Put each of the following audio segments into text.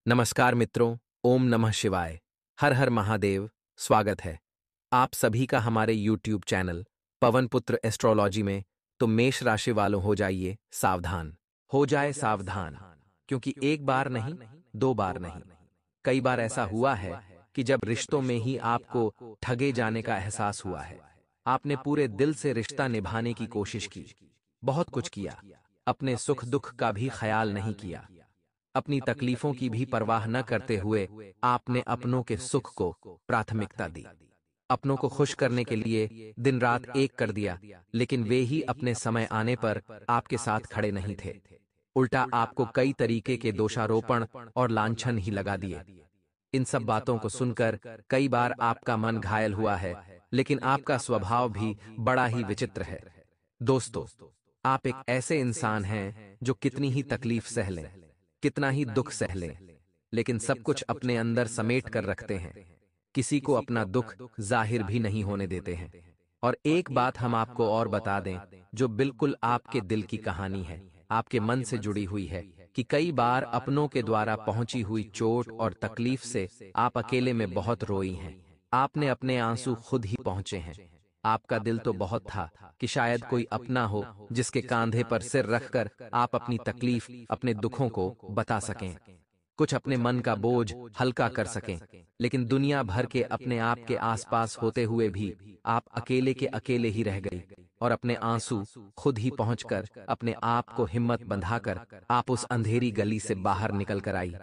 नमस्कार मित्रों, ओम नमः शिवाय। हर हर महादेव। स्वागत है आप सभी का हमारे YouTube चैनल पवन पुत्र एस्ट्रोलॉजी में। तो मेष राशि वालों हो जाइए सावधान, हो जाए सावधान, क्योंकि एक बार नहीं, दो बार नहीं, कई बार ऐसा हुआ है कि जब रिश्तों में ही आपको ठगे जाने का एहसास हुआ है। आपने पूरे दिल से रिश्ता निभाने की कोशिश की, बहुत कुछ किया, अपने सुख दुख का भी ख्याल नहीं किया, अपनी तकलीफों की भी परवाह न करते हुए आपने अपनों के सुख को प्राथमिकता दी। अपनों को खुश करने के लिए दिन रात एक कर दिया, लेकिन वे ही अपने समय आने पर आपके साथ खड़े नहीं थे। उल्टा आपको कई तरीके के दोषारोपण और लांछन ही लगा दिए। इन सब बातों को सुनकर कई बार आपका मन घायल हुआ है, लेकिन आपका स्वभाव भी बड़ा ही विचित्र है। दोस्तों, आप एक ऐसे इंसान हैं जो कितनी ही तकलीफ सह लें, कितना ही दुख सह लें, लेकिन सब कुछ अपने अंदर समेट कर रखते हैं। किसी को अपना दुख जाहिर भी नहीं होने देते हैं। और एक बात हम आपको और बता दें, जो बिल्कुल आपके दिल की कहानी है, आपके मन से जुड़ी हुई है, कि कई बार अपनों के द्वारा पहुंची हुई चोट और तकलीफ से आप अकेले में बहुत रोई हैं। आपने अपने आंसू खुद ही पहुंचे हैं। आपका दिल तो बहुत था कि शायद कोई अपना हो जिसके कांधे पर सिर रखकर आप अपनी तकलीफ, अपने दुखों को बता सकें, कुछ अपने मन का बोझ हल्का कर सकें। लेकिन दुनिया भर के अपने आप के आसपास होते हुए भी आप अकेले के अकेले ही रह गई, और अपने आंसू खुद ही पहुंचकर अपने आप को हिम्मत बंधाकर आप उस अंधेरी गली से बाहर निकल कर आई।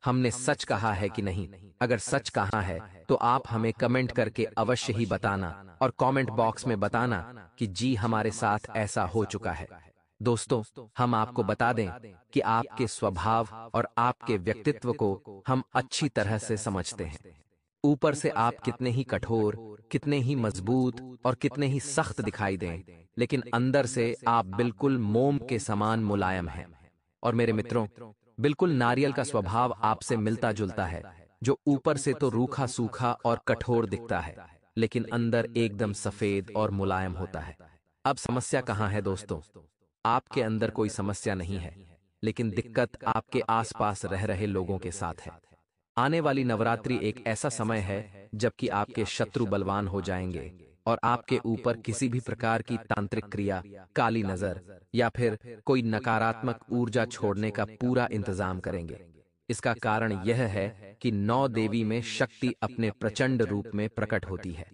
हमने सच कहा है कि नहीं? अगर सच कहा है तो आप हमें कमेंट करके अवश्य ही बताना, और कमेंट बॉक्स में बताना कि जी हमारे साथ ऐसा हो चुका है। दोस्तों, हम आपको बता दें कि आपके स्वभाव और आपके व्यक्तित्व को हम अच्छी तरह से समझते हैं। ऊपर से आप कितने ही कठोर, कितने ही मजबूत और कितने ही सख्त दिखाई दें, लेकिन अंदर से आप बिल्कुल मोम के समान मुलायम हैं। और मेरे मित्रों, बिल्कुल नारियल का स्वभाव आपसे मिलता जुलता है, जो ऊपर से तो रूखा सूखा और कठोर दिखता है, लेकिन अंदर एकदम सफेद और मुलायम होता है। अब समस्या कहाँ है दोस्तों? आपके अंदर कोई समस्या नहीं है, लेकिन दिक्कत आपके आसपास रह रहे लोगों के साथ है। आने वाली नवरात्रि एक ऐसा समय है जबकि आपके शत्रु बलवान हो जाएंगे और आपके ऊपर किसी भी प्रकार की तांत्रिक क्रिया, काली नजर या फिर कोई नकारात्मक ऊर्जा छोड़ने का पूरा इंतजाम करेंगे। इसका कारण यह है कि नौ देवी में शक्ति अपने प्रचंड रूप में प्रकट होती है।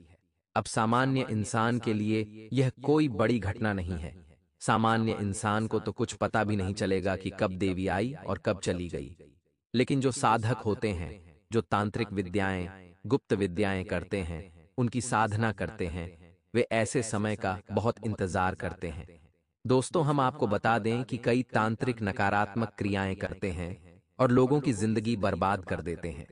अब सामान्य इंसान के लिए यह कोई बड़ी घटना नहीं है। सामान्य इंसान को तो कुछ पता भी नहीं चलेगा कि कब देवी आई और कब चली गई। लेकिन जो साधक होते हैं, जो तांत्रिक विद्याएं, गुप्त विद्याएं करते हैं, उनकी साधना करते हैं, वे ऐसे समय का बहुत इंतजार करते हैं। दोस्तों, हम आपको बता दें कि कई तांत्रिक नकारात्मक क्रियाएं करते हैं और लोगों की जिंदगी बर्बाद कर देते हैं।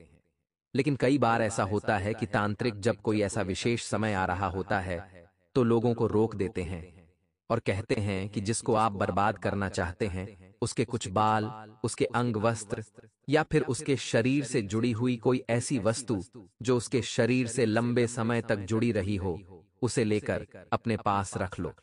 लेकिन कई बार ऐसा होता है कि तांत्रिक जब कोई ऐसा विशेष समय आ रहा होता है तो लोगों को रोक देते हैं और कहते हैं कि जिसको आप बर्बाद करना चाहते हैं, उसके कुछ बाल, उसके अंग वस्त्र या फिर उसके शरीर से जुड़ी हुई कोई ऐसी वस्तु जो उसके शरीर से लंबे समय तक जुड़ी रही हो, उसे लेकर अपने पास रख लो।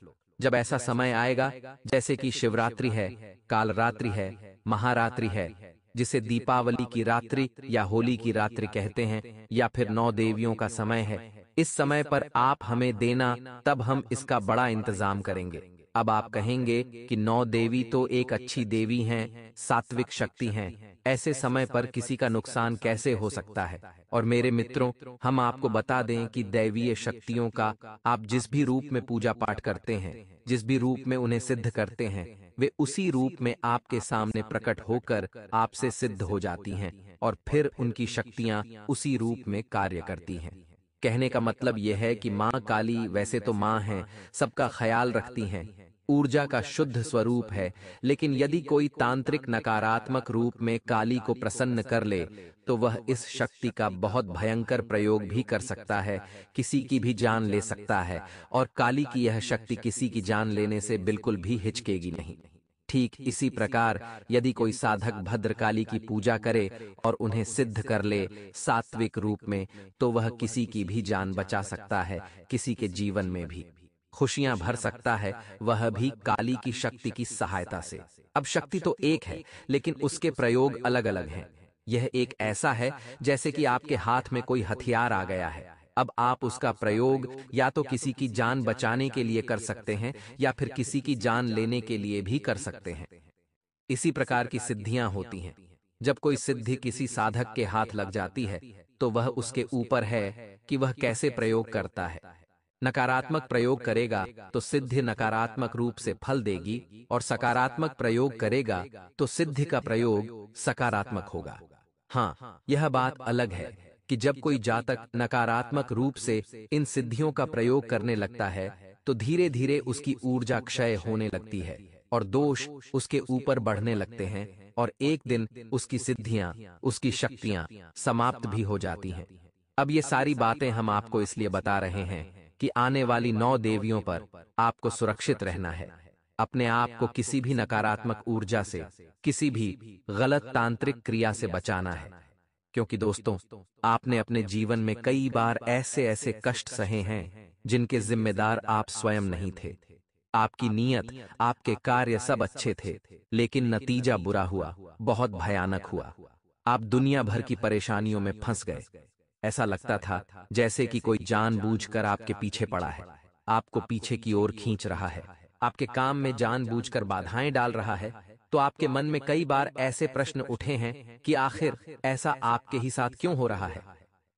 जब ऐसा समय आएगा, जैसे कि शिवरात्रि है, कालरात्रि है, महारात्रि है, जिसे दीपावली की रात्रि या होली की रात्रि कहते हैं, या फिर नौ देवियों का समय है, इस समय पर आप हमें देना, तब हम इसका बड़ा इंतजाम करेंगे। अब आप कहेंगे कि नौ देवी तो एक अच्छी देवी हैं, सात्विक शक्ति हैं, ऐसे समय पर किसी का नुकसान कैसे हो सकता है? और मेरे मित्रों, हम आपको बता दें कि दैवीय शक्तियों का आप जिस भी रूप में पूजा पाठ करते हैं, जिस भी रूप में उन्हें सिद्ध करते हैं, वे उसी रूप में आपके सामने प्रकट होकर आपसे सिद्ध हो जाती हैं, और फिर उनकी शक्तियां उसी रूप में कार्य करती हैं। कहने का मतलब यह है कि माँ काली वैसे तो माँ हैं, सबका ख्याल रखती हैं, ऊर्जा का शुद्ध स्वरूप है, लेकिन यदि कोई तांत्रिक नकारात्मक रूप में काली को प्रसन्न कर ले तो वह इस शक्ति का बहुत भयंकर प्रयोग भी कर सकता है, किसी की भी जान ले सकता है। और काली की यह शक्ति किसी की जान लेने से बिल्कुल भी हिचकेगी नहीं। ठीक इसी प्रकार यदि कोई साधक भद्रकाली की पूजा करे और उन्हें सिद्ध कर ले सात्विक रूप में, तो वह किसी की भी जान बचा सकता है, किसी के जीवन में भी खुशियां भर सकता है, वह भी काली की शक्ति की सहायता से। अब शक्ति तो एक है, लेकिन उसके प्रयोग अलग अलग हैं। यह एक ऐसा है जैसे कि आपके हाथ में कोई हथियार आ गया है। अब आप उसका प्रयोग या तो किसी की जान बचाने के लिए कर सकते हैं या फिर किसी की जान लेने के लिए भी कर सकते हैं। इसी प्रकार की सिद्धियां होती हैं। जब कोई सिद्धि किसी साधक के हाथ लग जाती है तो वह उसके ऊपर है कि वह कैसे प्रयोग करता है। नकारात्मक प्रयोग करेगा तो सिद्धि नकारात्मक रूप से फल देगी और सकारात्मक प्रयोग करेगा तो सिद्धि का प्रयोग सकारात्मक होगा। हाँ, यह बात अलग है कि जब कोई जातक नकारात्मक रूप से इन सिद्धियों का प्रयोग करने लगता है तो धीरे धीरे उसकी ऊर्जा क्षय होने लगती है और दोष उसके ऊपर बढ़ने लगते हैं और एक दिन उसकी सिद्धियां, उसकी शक्तियां समाप्त भी हो जाती हैं। अब ये सारी बातें हम आपको इसलिए बता रहे हैं कि आने वाली 9 देवियों पर आपको सुरक्षित रहना है। अपने आप को किसी भी नकारात्मक ऊर्जा से, किसी भी गलत तांत्रिक क्रिया से बचाना है। क्योंकि दोस्तों, आपने अपने जीवन में कई बार ऐसे ऐसे कष्ट सहे हैं जिनके जिम्मेदार आप स्वयं नहीं थे। आपकी नीयत, आपके कार्य सब अच्छे थे, लेकिन नतीजा बुरा हुआ, बहुत भयानक हुआ। आप दुनिया भर की परेशानियों में फंस गए। ऐसा लगता था जैसे कि कोई जानबूझकर आपके पीछे पड़ा है, आपको पीछे की ओर खींच रहा है, आपके काम में जानबूझकर बाधाएं डाल रहा है। तो आपके मन में कई बार ऐसे प्रश्न उठे हैं कि आखिर ऐसा आपके ही साथ क्यों हो रहा है?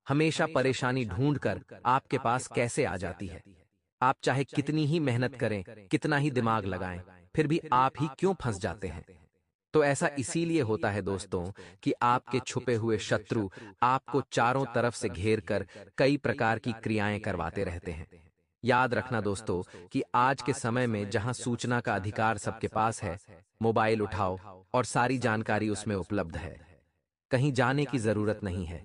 हमेशा परेशानी ढूंढकर आपके पास कैसे आ जाती है? आप चाहे कितनी ही मेहनत करें, कितना ही दिमाग लगाएं, फिर भी आप ही क्यों फंस जाते हैं? तो ऐसा इसीलिए होता है दोस्तों कि आपके छुपे हुए शत्रु आपको चारों तरफ से घेर कर कई प्रकार की क्रियाएं करवाते रहते हैं। याद रखना दोस्तों कि आज के समय में जहां सूचना का अधिकार सबके पास है, मोबाइल उठाओ और सारी जानकारी उसमें उपलब्ध है। कहीं जाने की जरूरत नहीं है।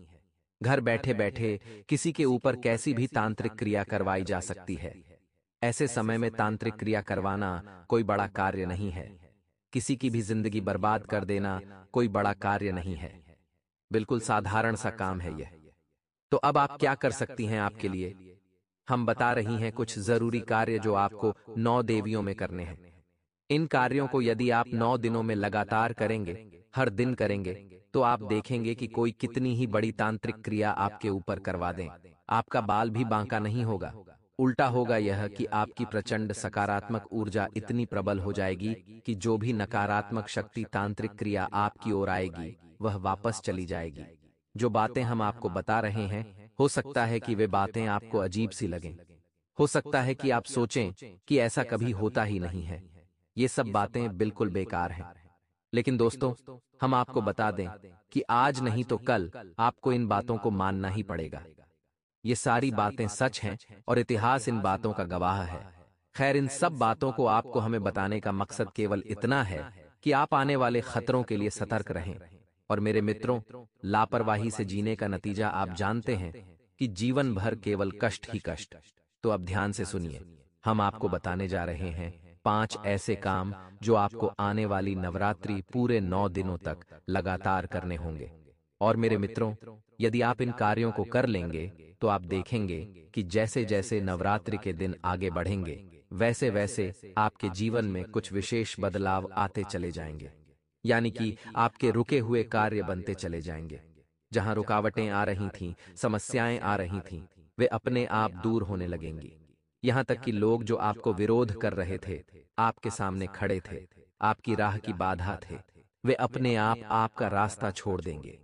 घर बैठे बैठे किसी के ऊपर कैसी भी तांत्रिक क्रिया करवाई जा सकती है। ऐसे समय में तांत्रिक क्रिया करवाना कोई बड़ा कार्य नहीं है। किसी की भी जिंदगी बर्बाद कर देना कोई बड़ा कार्य नहीं है। बिल्कुल साधारण सा काम है यह। तो अब आप क्या कर सकती हैं आपके लिए? हम बता रही हैं कुछ जरूरी कार्य जो आपको 9 देवियों में करने हैं। इन कार्यों को यदि आप 9 दिनों में लगातार करेंगे, हर दिन करेंगे, तो आप देखेंगे कि कोई कितनी ही बड़ी तांत्रिक क्रिया आपके ऊपर करवा दें, आपका बाल भी बांका नहीं होगा। उल्टा होगा यह कि आपकी प्रचंड सकारात्मक ऊर्जा इतनी प्रबल हो जाएगी कि जो भी नकारात्मक शक्ति तांत्रिक क्रिया आपकी ओर आएगी, वह वापस चली जाएगी। जो बातें हम आपको बता रहे हैं, हो सकता है कि वे बातें आपको अजीब सी लगें। हो सकता है कि आप सोचें कि ऐसा कभी होता ही नहीं है। ये सब बातें बिल्कुल बेकार हैं। लेकिन दोस्तों, हम आपको बता दें कि आज नहीं तो कल आपको इन बातों को मानना ही पड़ेगा। ये सारी बातें सच हैं और इतिहास इन बातों का गवाह है। खैर, इन सब बातों को आपको हमें बताने का मकसद केवल इतना है कि आप आने वाले खतरों के लिए सतर्क रहें। और मेरे मित्रों, लापरवाही से जीने का नतीजा आप जानते हैं कि जीवन भर केवल कष्ट ही कष्ट। तो अब ध्यान से सुनिए, हम आपको बताने जा रहे हैं 5 ऐसे काम जो आपको आने वाली नवरात्रि पूरे 9 दिनों तक लगातार करने होंगे। और मेरे मित्रों, यदि आप इन कार्यों को कर लेंगे तो आप देखेंगे कि जैसे जैसे नवरात्रि के दिन आगे बढ़ेंगे, वैसे वैसे आपके जीवन में कुछ विशेष बदलाव आते चले जाएंगे। यानी कि आपके रुके हुए कार्य बनते चले जाएंगे। जहां रुकावटें आ रही थीं, समस्याएं आ रही थीं, वे अपने आप दूर होने लगेंगी। यहां तक कि लोग जो आपको विरोध कर रहे थे, आपके सामने खड़े थे, आपकी राह की बाधा थे, वे अपने आप आपका रास्ता छोड़ देंगे,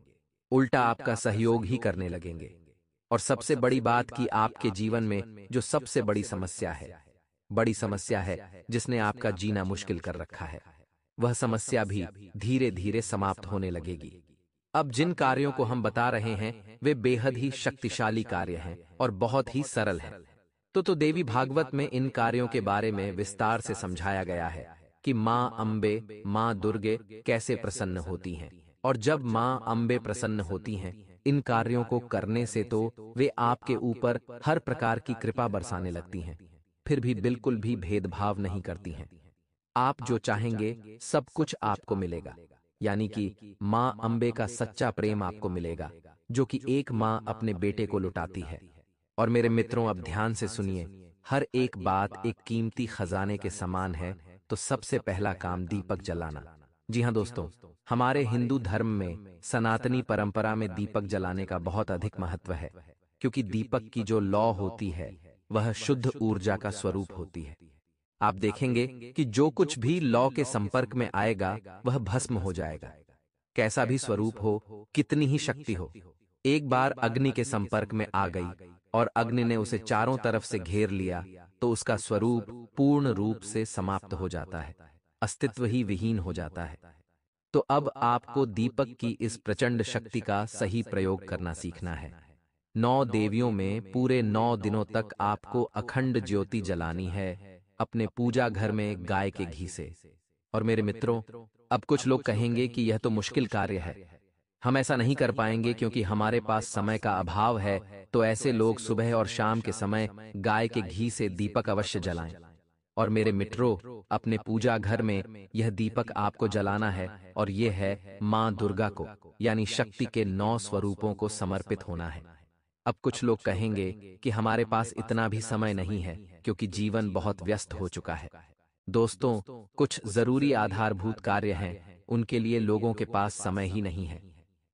उल्टा आपका सहयोग ही करने लगेंगे। और सबसे बड़ी बात कि आपके जीवन में जो सबसे बड़ी समस्या है जिसने आपका जीना मुश्किल कर रखा है, वह समस्या भी धीरे धीरे समाप्त होने लगेगी। अब जिन कार्यों को हम बता रहे हैं वे बेहद ही शक्तिशाली कार्य हैं और बहुत ही सरल हैं। तो देवी भागवत में इन कार्यों के बारे में विस्तार से समझाया गया है कि माँ अम्बे, माँ दुर्गे कैसे प्रसन्न होती हैं। और जब माँ अम्बे प्रसन्न होती हैं, इन कार्यों को करने से तो वे आपके ऊपर हर प्रकार की कृपा बरसाने लगती हैं, फिर भी बिल्कुल भी भेदभाव नहीं करती हैं। आप जो चाहेंगे सब कुछ आपको मिलेगा। यानी कि माँ अम्बे का सच्चा प्रेम आपको मिलेगा, जो कि एक माँ अपने बेटे को लुटाती है। और मेरे मित्रों, अब ध्यान से सुनिए, हर एक बात एक कीमती खजाने के समान है। तो सबसे पहला काम दीपक जलाना। जी हाँ दोस्तों, हमारे हिंदू धर्म में सनातनी परंपरा में दीपक जलाने का बहुत अधिक महत्व है, क्योंकि दीपक की जो लौ होती है वह शुद्ध ऊर्जा का स्वरूप होती है। आप देखेंगे कि जो कुछ भी लौ के संपर्क में आएगा वह भस्म हो जाएगा। कैसा भी स्वरूप हो, कितनी ही शक्ति हो, एक बार अग्नि के संपर्क में आ गई और अग्नि ने उसे चारों तरफ से घेर लिया तो उसका स्वरूप पूर्ण रूप से समाप्त हो जाता है, अस्तित्व ही विहीन हो जाता है। तो अब आपको दीपक की इस प्रचंड शक्ति का सही प्रयोग करना सीखना है। 9 देवियों में पूरे 9 दिनों तक आपको अखंड ज्योति जलानी है, अपने पूजा घर में गाय के घी से। और मेरे मित्रों, अब कुछ लोग कहेंगे कि यह तो मुश्किल कार्य है, हम ऐसा नहीं कर पाएंगे क्योंकि हमारे पास समय का अभाव है। तो ऐसे लोग सुबह और शाम के समय गाय के घी से दीपक अवश्य जलाएं। और मेरे मित्रों, अपने पूजा घर में यह दीपक आपको जलाना है और यह है मां दुर्गा को, यानी शक्ति के 9 स्वरूपों को समर्पित होना है। अब कुछ लोग कहेंगे कि हमारे पास इतना भी समय नहीं है क्योंकि जीवन बहुत व्यस्त हो चुका है। दोस्तों, कुछ जरूरी आधारभूत कार्य हैं, उनके लिए लोगों के पास समय ही नहीं है।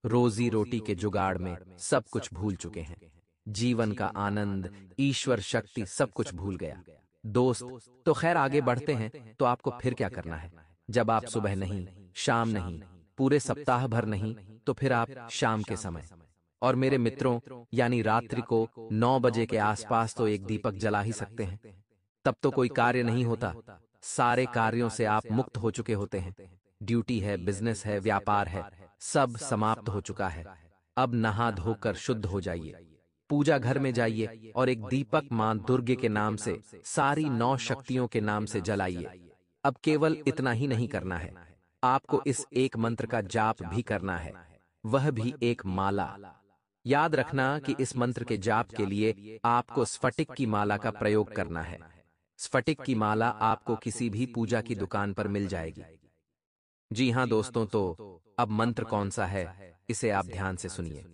रोजी रोटी के जुगाड़ में सब कुछ भूल चुके हैं, जीवन का आनंद, ईश्वर शक्ति सब कुछ भूल गया। दोस्त, तो खैर आगे बढ़ते हैं। तो आपको फिर क्या करना है? जब आप सुबह नहीं, शाम नहीं, पूरे सप्ताह भर नहीं, तो फिर आप शाम के समय और मेरे मित्रों यानी रात्रि को 9 बजे के आसपास तो एक दीपक जला ही सकते हैं। तब तो कोई कार्य नहीं होता, सारे कार्यों से आप मुक्त हो चुके होते हैं। ड्यूटी है, बिजनेस है, व्यापार है, सब समाप्त हो चुका है। अब नहा धोकर शुद्ध हो जाइए, पूजा घर में जाइए और एक दीपक मां दुर्गे के नाम से, सारी 9 शक्तियों के नाम से जलाइए। अब केवल इतना ही नहीं करना है, आपको इस एक मंत्र का जाप भी करना है, वह भी एक माला। याद रखना कि इस मंत्र के जाप के लिए आपको स्फटिक की माला का प्रयोग करना है। स्फटिक की माला आपको किसी भी पूजा की दुकान पर मिल जाएगी। जी हाँ दोस्तों, तो अब मंत्र कौन सा है, इसे आप ध्यान से सुनिए।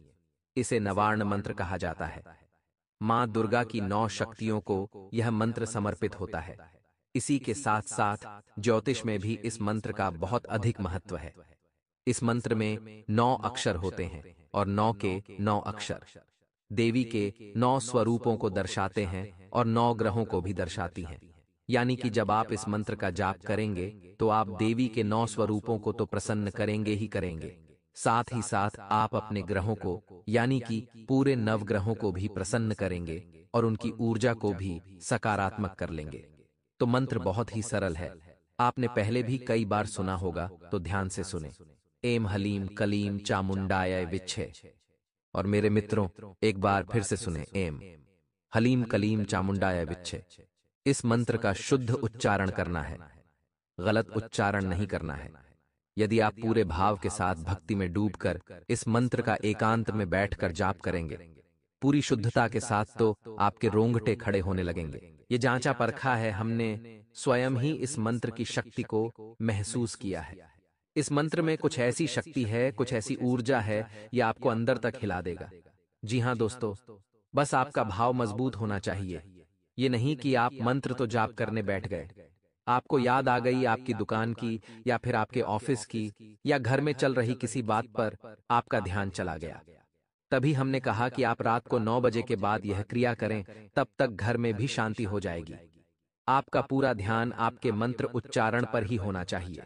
इसे नवार्ण मंत्र कहा जाता है। मां दुर्गा की 9 शक्तियों को यह मंत्र समर्पित होता है। इसी के साथ साथ ज्योतिष में भी इस मंत्र का बहुत अधिक महत्व है। इस मंत्र में 9 अक्षर होते हैं और 9 के 9 अक्षर देवी के 9 स्वरूपों को दर्शाते हैं और 9 ग्रहों को भी दर्शाती हैं। यानी कि जब आप इस मंत्र का जाप करेंगे तो आप देवी के 9 स्वरूपों को तो प्रसन्न करेंगे ही करेंगे, साथ ही साथ आप अपने ग्रहों को यानी कि पूरे नवग्रहों को भी प्रसन्न करेंगे और उनकी ऊर्जा को भी सकारात्मक कर लेंगे। तो मंत्र बहुत ही सरल है, आपने पहले भी कई बार सुना होगा, तो ध्यान से सुने। एम हलीम कलीम चामुंडाय विच्छे। और मेरे मित्रों, एक बार फिर से सुने, एम हलीम कलीम चामुंडाय विच्छे। इस मंत्र का शुद्ध उच्चारण करना है, गलत उच्चारण नहीं करना है। यदि आप पूरे भाव के साथ भक्ति में डूबकर इस मंत्र का एकांत में बैठकर जाप करेंगे पूरी शुद्धता के साथ, तो आपके रोंगटे खड़े होने लगेंगे। ये जांचा परखा है हमने, स्वयं ही इस मंत्र की शक्ति को महसूस किया है। इस मंत्र में कुछ ऐसी शक्ति है, कुछ ऐसी ऊर्जा है, ये आपको अंदर तक हिला देगा। जी हाँ दोस्तों, बस आपका भाव मजबूत होना चाहिए। ये नहीं कि आप मंत्र तो जाप करने बैठ गए, आपको याद आ गई आपकी दुकान की या फिर आपके ऑफिस की या घर में चल रही किसी बात पर आपका ध्यान चला गया। तभी हमने कहा कि आप रात को 9 बजे के बाद यह क्रिया करें, तब तक घर में भी शांति हो जाएगी। आपका पूरा ध्यान आपके मंत्र उच्चारण पर ही होना चाहिए।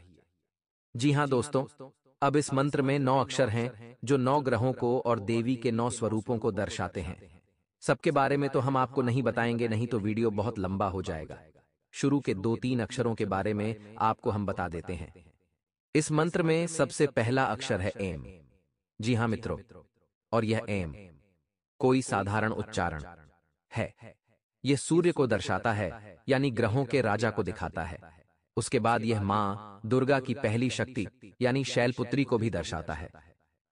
जी हाँ दोस्तों, अब इस मंत्र में 9 अक्षर हैं जो 9 ग्रहों को और देवी के 9 स्वरूपों को दर्शाते हैं। सबके बारे में तो हम आपको नहीं बताएंगे, नहीं तो वीडियो बहुत लंबा हो जाएगा। शुरू के 2-3 अक्षरों के बारे में आपको हम बता देते हैं। इस मंत्र में सबसे पहला अक्षर है एम। जी हाँ मित्रों, और यह एम कोई साधारण उच्चारण है, यह सूर्य को दर्शाता है, यानी ग्रहों के राजा को दिखाता है। उसके बाद यह मां दुर्गा की पहली शक्ति यानी शैलपुत्री को भी दर्शाता है।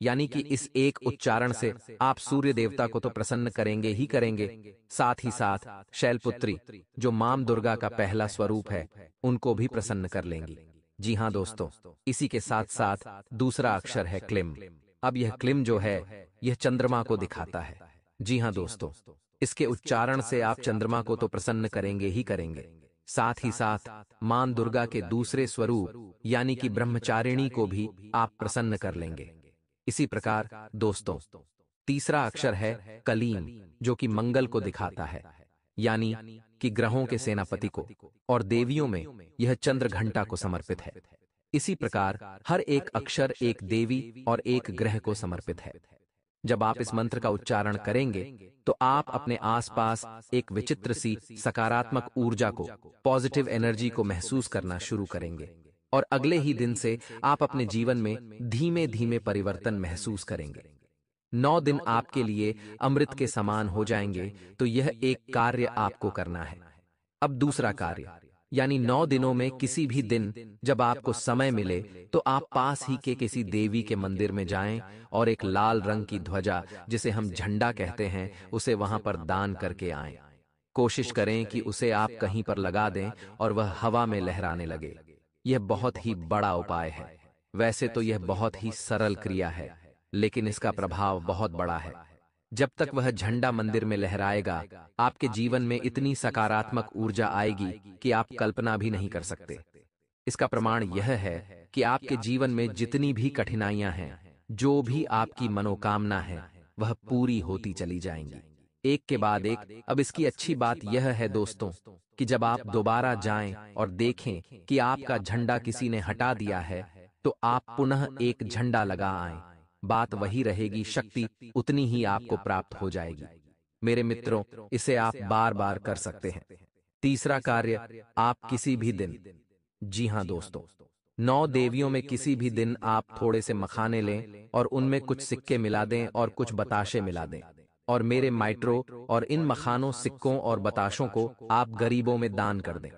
यानी कि इस एक उच्चारण से आप सूर्य देवता को तो प्रसन्न करेंगे ही करेंगे, साथ ही साथ शैलपुत्री जो मां दुर्गा का पहला स्वरूप है, उनको भी प्रसन्न कर लेंगी। जी हाँ दोस्तों, इसी के साथ साथ दूसरा अक्षर है क्लिम। अब यह क्लिम जो है, यह चंद्रमा को दिखाता है। जी हाँ दोस्तों, इसके उच्चारण से आप चंद्रमा को तो प्रसन्न करेंगे ही करेंगे, साथ ही साथ मां दुर्गा के दूसरे स्वरूप यानी कि ब्रह्मचारिणी को भी आप प्रसन्न कर लेंगे। इसी प्रकार दोस्तों, तीसरा अक्षर है कलीम, जो कि मंगल को दिखाता है, यानी कि ग्रहों के सेनापति को, और देवियों में यह चंद्र घंटा को समर्पित है। इसी प्रकार हर एक अक्षर एक देवी और एक ग्रह को समर्पित है। जब आप इस मंत्र का उच्चारण करेंगे तो आप अपने आसपास एक विचित्र सी सकारात्मक ऊर्जा को, पॉजिटिव एनर्जी को महसूस करना शुरू करेंगे, और अगले ही दिन से आप अपने जीवन में धीमे धीमे परिवर्तन महसूस करेंगे। 9 दिन आपके लिए अमृत के समान हो जाएंगे। तो यह एक कार्य आपको करना है। अब दूसरा कार्य, यानी 9 दिनों में किसी भी दिन जब आपको समय मिले तो आप पास ही के किसी देवी के मंदिर में जाएं और एक लाल रंग की ध्वजा, जिसे हम झंडा कहते हैं, उसे वहां पर दान करके आएं। कोशिश करें कि उसे आप कहीं पर लगा दें और वह हवा में लहराने लगे। यह बहुत ही बड़ा उपाय है। वैसे तो यह बहुत ही सरल क्रिया है, लेकिन इसका प्रभाव बहुत बड़ा है। जब तक वह झंडा मंदिर में लहराएगा, आपके जीवन में इतनी सकारात्मक ऊर्जा आएगी कि आप कल्पना भी नहीं कर सकते। इसका प्रमाण यह है कि आपके जीवन में जितनी भी कठिनाइयां हैं, जो भी आपकी मनोकामना है, वह पूरी होती चली जाएंगी, एक के बाद एक। अब इसकी अच्छी बात यह है दोस्तों कि जब आप दोबारा जाएं और देखें कि आपका झंडा किसी ने हटा दिया है, तो आप पुनः एक झंडा लगा आएं। बात वही रहेगी, शक्ति उतनी ही आपको प्राप्त हो जाएगी। मेरे मित्रों, इसे आप बार बार कर सकते हैं। तीसरा कार्य, आप किसी भी दिन, जी हां दोस्तों, 9 देवियों में किसी भी दिन आप थोड़े से मखाने लें और उनमें कुछ सिक्के मिला दें और कुछ बताशे मिला दें, और मेरे माइट्रो और इन मखानों, सिक्कों और बताशों को आप गरीबों में दान कर दें।